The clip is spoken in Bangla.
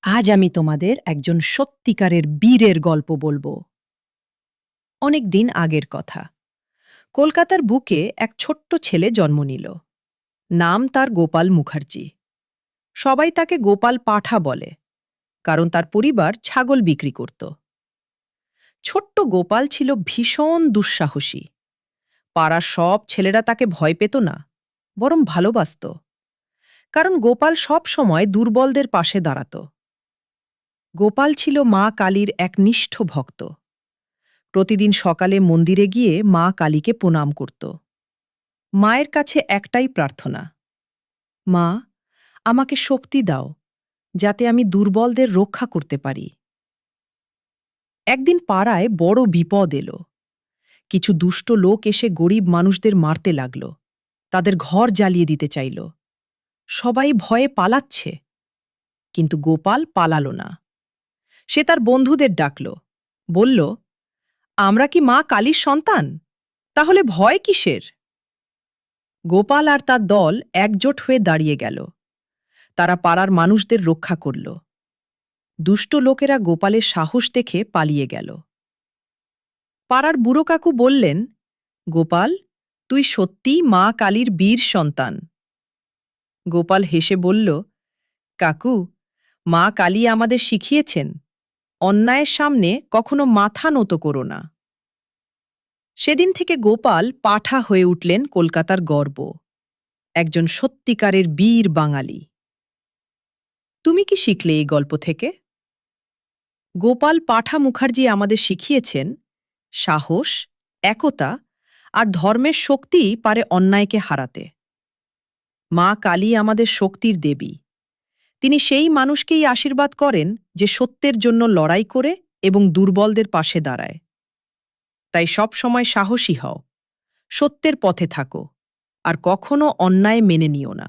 আজ আমি তোমাদের একজন সত্যিকারের বীরের গল্প বলবো। অনেক দিন আগের কথা। কলকাতার বুকে এক ছোট্ট ছেলে জন্ম নিল। নাম তার গোপাল মুখার্জি। সবাই তাকে গোপাল পাঠা বলে, কারণ তার পরিবার ছাগল বিক্রি করত। ছোট্ট গোপাল ছিল ভীষণ দুঃসাহসী। পাড়ার সব ছেলেরা তাকে ভয় পেত না, বরং ভালোবাসত। কারণ গোপাল সব সময় দুর্বলদের পাশে দাঁড়াত। গোপাল ছিল মা কালীর এক নিষ্ঠ ভক্ত। প্রতিদিন সকালে মন্দিরে গিয়ে মা কালীকে প্রণাম করত। মায়ের কাছে একটাই প্রার্থনা, মা, আমাকে শক্তি দাও, যাতে আমি দুর্বলদের রক্ষা করতে পারি। একদিন পাড়ায় বড় বিপদ এলো। কিছু দুষ্ট লোক এসে গরিব মানুষদের মারতে লাগল। তাদের ঘর জ্বালিয়ে দিতে চাইল। সবাই ভয়ে পালাচ্ছে, কিন্তু গোপাল পালালো না। সে তার বন্ধুদের ডাকল, বলল, আমরা কি মা কালীর সন্তান? তাহলে ভয় কিসের? গোপাল আর তার দল একজোট হয়ে দাঁড়িয়ে গেল। তারা পাড়ার মানুষদের রক্ষা করল। দুষ্ট লোকেরা গোপালের সাহস দেখে পালিয়ে গেল। পাড়ার বুড়ো কাকু বললেন, গোপাল, তুই সত্যিই মা কালীর বীর সন্তান। গোপাল হেসে বলল, কাকু, মা কালী আমাদের শিখিয়েছেন, অন্যায়ের সামনে কখনো মাথা নত করো না। সেদিন থেকে গোপাল পাঠা হয়ে উঠলেন কলকাতার গর্ব, একজন সত্যিকারের বীর বাঙালি। তুমি কি শিখলে এই গল্প থেকে? গোপাল পাঠা মুখার্জি আমাদের শিখিয়েছেন, সাহস, একতা আর ধর্মের শক্তিই পারে অন্যায়কে হারাতে। মা কালী আমাদের শক্তির দেবী। তিনি সেই মানুষকেই আশীর্বাদ করেন যে সত্যের জন্য লড়াই করে এবং দুর্বলদের পাশে দাঁড়ায়। তাই সব সময় সাহসী হও, সত্যের পথে থাকো, আর কখনো অন্যায় মেনে নিও না।